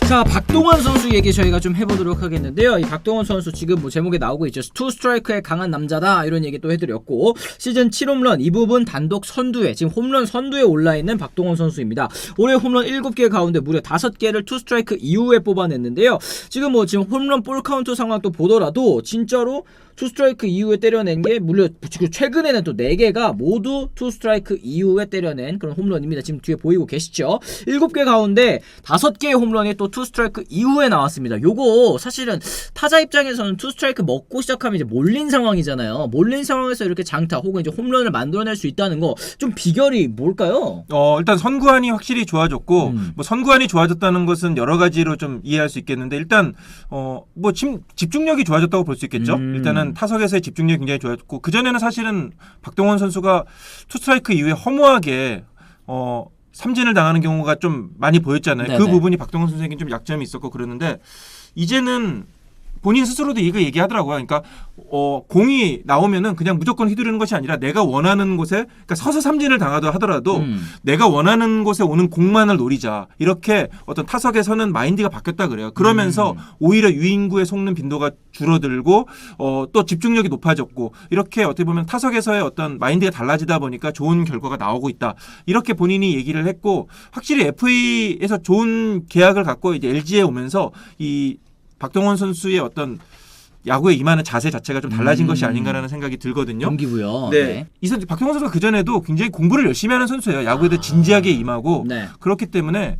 자, 박동원 선수 얘기 저희가 좀 해보도록 하겠는데요. 이 박동원 선수 지금 뭐 제목에 나오고 있죠. 투 스트라이크에 강한 남자다 이런 얘기 또 해드렸고, 시즌 7홈런 이 부분 단독 선두에, 지금 홈런 선두에 올라있는 박동원 선수입니다. 올해 홈런 7개 가운데 무려 5개를 투 스트라이크 이후에 뽑아냈는데요. 지금 홈런 볼 카운트 상황 또 보더라도 진짜로 투 스트라이크 이후에 때려낸 게 무려 지금 최근에는 또 4개가 모두 투 스트라이크 이후에 때려낸 그런 홈런입니다. 지금 뒤에 보이고 계시죠? 7개 가운데 5개의 홈런이 또 투 스트라이크 이후에 나왔습니다. 요거 사실은 타자 입장에서는 투 스트라이크 먹고 시작하면 이제 몰린 상황이잖아요. 몰린 상황에서 이렇게 장타 혹은 이제 홈런을 만들어낼 수 있다는 거, 좀 비결이 뭘까요? 일단 선구안이 확실히 좋아졌고, 뭐 선구안이 좋아졌다는 것은 여러 가지로 좀 이해할 수 있겠는데, 일단 뭐 집중력이 좋아졌다고 볼 수 있겠죠. 일단은 타석에서의 집중력이 굉장히 좋아졌고, 그전에는 사실은 박동원 선수가 투 스트라이크 이후에 허무하게 삼진을 당하는 경우가 좀 많이 보였잖아요. 네네. 그 부분이 박동원 선수에게 좀 약점이 있었고 그러는데, 이제는 본인 스스로도 이거 얘기하더라고요. 그러니까 공이 나오면은 그냥 무조건 휘두르는 것이 아니라 내가 원하는 곳에, 그러니까 서서 삼진을 하더라도 내가 원하는 곳에 오는 공만을 노리자, 이렇게 어떤 타석에서는 마인드가 바뀌었다 그래요. 그러면서 오히려 유인구에 속는 빈도가 줄어들고 또 집중력이 높아졌고, 이렇게 어떻게 보면 타석에서의 어떤 마인드가 달라지다 보니까 좋은 결과가 나오고 있다, 이렇게 본인이 얘기를 했고, 확실히 FA에서 좋은 계약을 갖고 이제 LG에 오면서 이 박동원 선수의 어떤 야구에 임하는 자세 자체가 좀 달라진 것이 아닌가라는 생각이 들거든요. 동기부여. 네. 이 선수 박동원 선수가 그 전에도 굉장히 공부를 열심히 하는 선수예요. 야구에 대해 진지하게 임하고. 네. 그렇기 때문에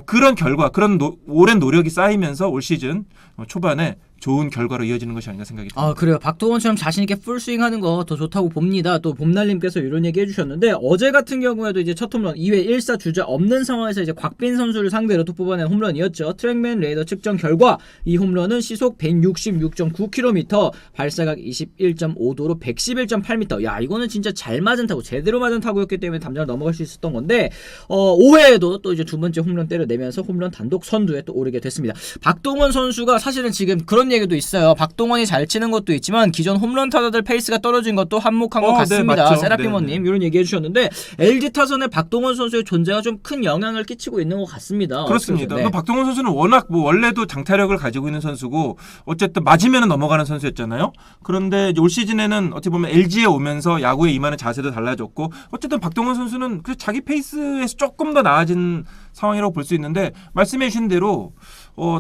그런 결과, 그런 오랜 노력이 쌓이면서 올 시즌 초반에 좋은 결과로 이어지는 것이 아닌가 생각이 듭니다. 그래요. 박동원처럼 자신있게 풀스윙하는 거 더 좋다고 봅니다. 또 봄날님께서 이런 얘기 해주셨는데, 어제 같은 경우에도 이제 첫 홈런 2회 1사 주자 없는 상황에서 이제 곽빈 선수를 상대로 또 뽑아낸 홈런이었죠. 트랙맨 레이더 측정 결과 이 홈런은 시속 166.9km, 발사각 21.5도로 111.8m. 야, 이거는 진짜 잘 맞은 타구, 제대로 맞은 타구였기 때문에 담장을 넘어갈 수 있었던 건데, 5회에도 또 이제 두 번째 홈런 때려내면서 홈런 단독 선두에 또 오르게 됐습니다. 박동원 선수가 사실은 지금 그런 얘기도 있어요. 박동원이 잘 치는 것도 있지만 기존 홈런 타자들 페이스가 떨어진 것도 한몫한 것 같습니다. 네, 세라피모님 이런 얘기 해주셨는데, LG 타선에 박동원 선수의 존재가 좀 큰 영향을 끼치고 있는 것 같습니다. 그렇습니다. 네. 박동원 선수는 워낙 원래도 장타력을 가지고 있는 선수고, 어쨌든 맞으면 넘어가는 선수였잖아요. 그런데 이제 올 시즌에는 어떻게 보면 LG에 오면서 야구에 임하는 자세도 달라졌고, 어쨌든 박동원 선수는 자기 페이스에서 조금 더 나아진 상황이라고 볼 수 있는데, 말씀해 주신 대로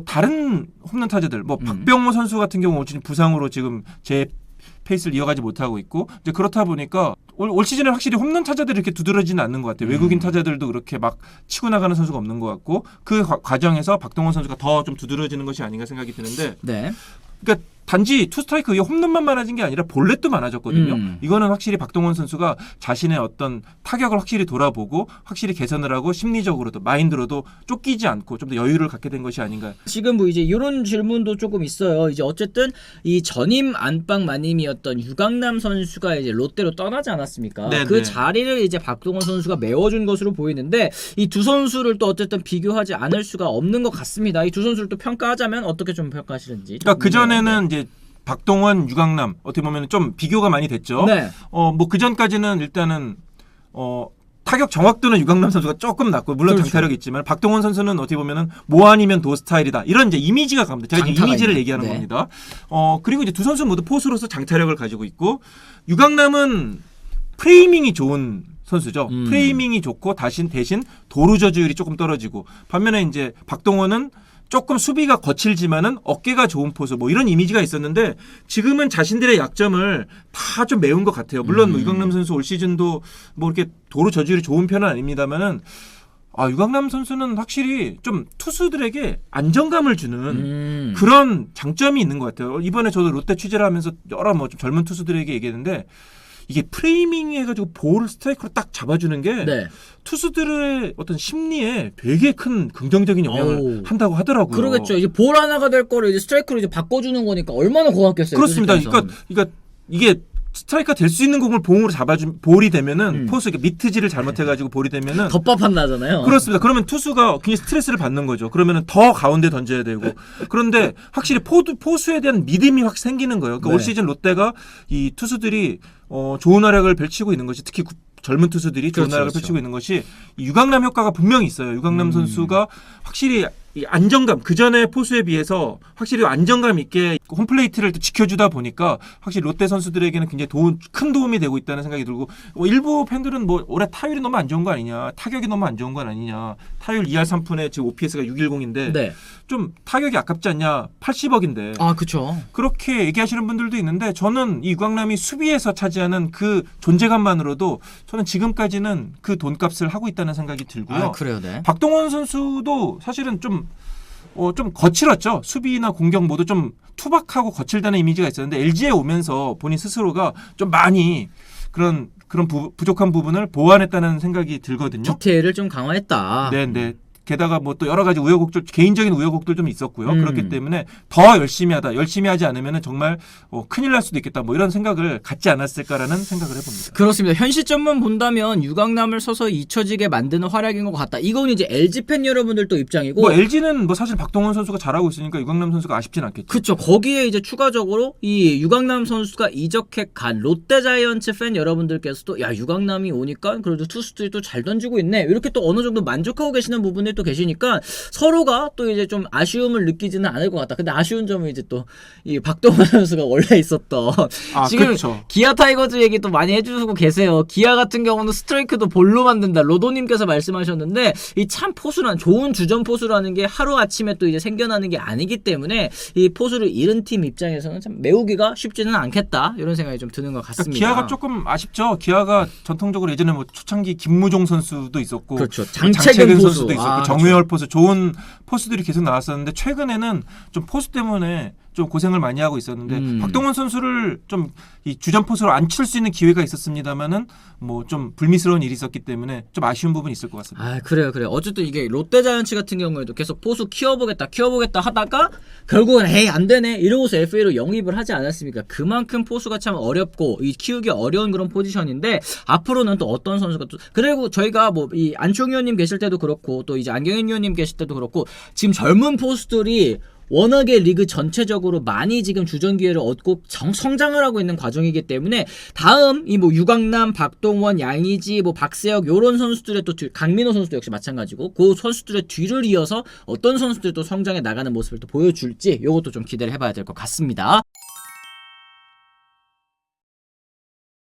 다른 홈런 타자들, 박병호 선수 같은 경우 지금 부상으로 지금 제 페이스를 이어가지 못하고 있고, 이제 그렇다 보니까 올 시즌에 확실히 홈런 타자들이 이렇게 두드러지는 않는 것 같아요. 외국인 타자들도 그렇게 막 치고 나가는 선수가 없는 것 같고, 그 과정에서 박동원 선수가 더 좀 두드러지는 것이 아닌가 생각이 드는데, 네. 그러니까 단지 투 스트라이크 이후에 홈런만 많아진 게 아니라 볼넷도 많아졌거든요. 이거는 확실히 박동원 선수가 자신의 어떤 타격을 확실히 돌아보고 확실히 개선을 하고, 심리적으로도 마인드로도 쫓기지 않고 좀 더 여유를 갖게 된 것이 아닌가. 지금 뭐 이제 이런 질문도 조금 있어요. 이제 어쨌든 이 전임 안방 마님이었던 유강남 선수가 이제 롯데로 떠나지 않았습니까? 네네. 그 자리를 이제 박동원 선수가 메워준 것으로 보이는데, 이 두 선수를 또 어쨌든 비교하지 않을 수가 없는 것 같습니다. 이 두 선수를 또 평가하자면 어떻게 좀 평가하시는지. 그러니까 그 전에는 이제 박동원, 유강남 어떻게 보면 좀 비교가 많이 됐죠. 네. 뭐 그 전까지는 일단은 타격 정확도는 유강남 선수가 조금 낮고, 물론 그렇죠. 장타력이 있지만 박동원 선수는 어떻게 보면은 뭐 아니면 도 스타일이다, 이런 이제 이미지가 강합니다. 제가 이제 이미지를 얘기하는 네. 겁니다. 그리고 이제 두 선수 모두 포수로서 장타력을 가지고 있고, 유강남은 프레이밍이 좋은 선수죠. 프레이밍이 좋고 대신 도루 저주율이 조금 떨어지고, 반면에 이제 박동원은 조금 수비가 거칠지만은 어깨가 좋은 포수, 뭐 이런 이미지가 있었는데, 지금은 자신들의 약점을 다 좀 메운 것 같아요. 물론 유강남 선수 올 시즌도 뭐 이렇게 도루 저주율이 좋은 편은 아닙니다만은, 유강남 선수는 확실히 좀 투수들에게 안정감을 주는 그런 장점이 있는 것 같아요. 이번에 저도 롯데 취재를 하면서 여러 좀 젊은 투수들에게 얘기했는데, 이게 프레이밍 해가지고 볼을 스트라이크로 딱 잡아주는 게 네. 투수들의 어떤 심리에 되게 큰 긍정적인 영향을 한다고 하더라고요. 그러겠죠. 이제 볼 하나가 될 거를 이제 스트라이크로 이제 바꿔주는 거니까 얼마나 고맙겠어요. 그렇습니다. 그러니까 이게 스트라이크가 될 수 있는 공을 봉으로 잡아준 볼이 되면은 포수 미트질을 잘못해가지고 볼이 되면은 덮밥한 나잖아요. 그렇습니다. 그러면 투수가 굉장히 스트레스를 받는 거죠. 그러면은 더 가운데 던져야 되고. 그런데 확실히 포수에 대한 믿음이 확 생기는 거예요. 그러니까 네. 올 시즌 롯데가 이 투수들이 좋은 활약을 펼치고 있는 것이, 특히 젊은 투수들이 좋은 활약을 펼치고 있는 것이 이 유강남 효과가 분명히 있어요. 유강남 선수가 확실히 이 안정감 그 전에 포수에 비해서 확실히 안정감 있게 홈플레이트를 또 지켜주다 보니까 확실히 롯데 선수들에게는 굉장히 큰 도움이 되고 있다는 생각이 들고 일부 팬들은 뭐 올해 타율이 너무 안 좋은 거 아니냐 타격이 너무 안 좋은 건 아니냐 타율 2할 3푼에 지금 OPS가 610인데 네. 좀 타격이 아깝지 않냐 80억인데 아 그렇죠. 그렇게 얘기하시는 분들도 있는데 저는 이 유강남이 수비에서 차지하는 그 존재감만으로도 저는 지금까지는 그 돈값을 하고 있다는 생각이 들고요. 아 그래요, 네. 박동원 선수도 사실은 좀 거칠었죠. 수비나 공격 모두 좀 투박하고 거칠다는 이미지가 있었는데 LG에 오면서 본인 스스로가 좀 많이 그런 부족한 부분을 보완했다는 생각이 들거든요. 디테일을 좀 강화했다. 네. 게다가 뭐 또 여러 가지 우여곡절, 개인적인 우여곡들 좀 있었고요. 그렇기 때문에 더 열심히 하지 않으면 정말 큰일 날 수도 있겠다. 뭐 이런 생각을 갖지 않았을까라는 생각을 해봅니다. 그렇습니다. 현 시점만 본다면 유강남을 서서히 잊혀지게 만드는 활약인 것 같다. 이건 이제 LG 팬 여러분들도 입장이고. 뭐 LG는 뭐 사실 박동원 선수가 잘하고 있으니까 유강남 선수가 아쉽진 않겠죠. 그렇죠. 거기에 이제 추가적으로 이 유강남 선수가 이적해 간 롯데자이언츠 팬 여러분들께서도 야 유강남이 오니까 그래도 투수들이 또 잘 던지고 있네. 이렇게 또 어느 정도 만족하고 계시는 부분들이 또 계시니까 서로가 또 이제 좀 아쉬움을 느끼지는 않을 것 같다. 근데 아쉬운 점은 이제 또 이 박동원 선수가 원래 있었던 지금 그렇죠. 기아 타이거즈 얘기 또 많이 해주고 계세요. 기아 같은 경우는 스트라이크도 볼로 만든다. 로도님께서 말씀하셨는데 이 참 포수란 좋은 주전 포수라는 게 하루 아침에 또 이제 생겨나는 게 아니기 때문에 이 포수를 잃은 팀 입장에서는 참 메우기가 쉽지는 않겠다 이런 생각이 좀 드는 것 같습니다. 기아가 조금 아쉽죠. 기아가 전통적으로 예전에 뭐 초창기 김무종 선수도 있었고, 그렇죠. 장채근 포수. 선수도 있었고, 정우열 포수 좋은 포수들이 계속 나왔었는데 최근에는 좀 포수 때문에 좀 고생을 많이 하고 있었는데 박동원 선수를 좀 이 주전 포수로 안 칠 수 있는 기회가 있었습니다만은 뭐 좀 불미스러운 일이 있었기 때문에 좀 아쉬운 부분이 있을 것 같습니다. 아 그래요. 어쨌든 이게 롯데자이언츠 같은 경우에도 계속 포수 키워보겠다 하다가 결국은 에이 안 되네 이러고서 FA로 영입을 하지 않았습니까? 그만큼 포수가 참 어렵고 이 키우기 어려운 그런 포지션인데 앞으로는 또 어떤 선수가 또 그리고 저희가 뭐 이 안충 의원님 계실 때도 그렇고 또 이제 안경현 의원님 계실 때도 그렇고 지금 젊은 포수들이 워낙에 리그 전체적으로 많이 지금 주전 기회를 얻고 성장을 하고 있는 과정이기 때문에 다음 이 뭐 유강남, 박동원, 양의지, 뭐 박세혁 요런 선수들의 또 강민호 선수도 역시 마찬가지고 그 선수들의 뒤를 이어서 어떤 선수들이 또 성장해 나가는 모습을 또 보여줄지 요것도 좀 기대를 해봐야 될 것 같습니다.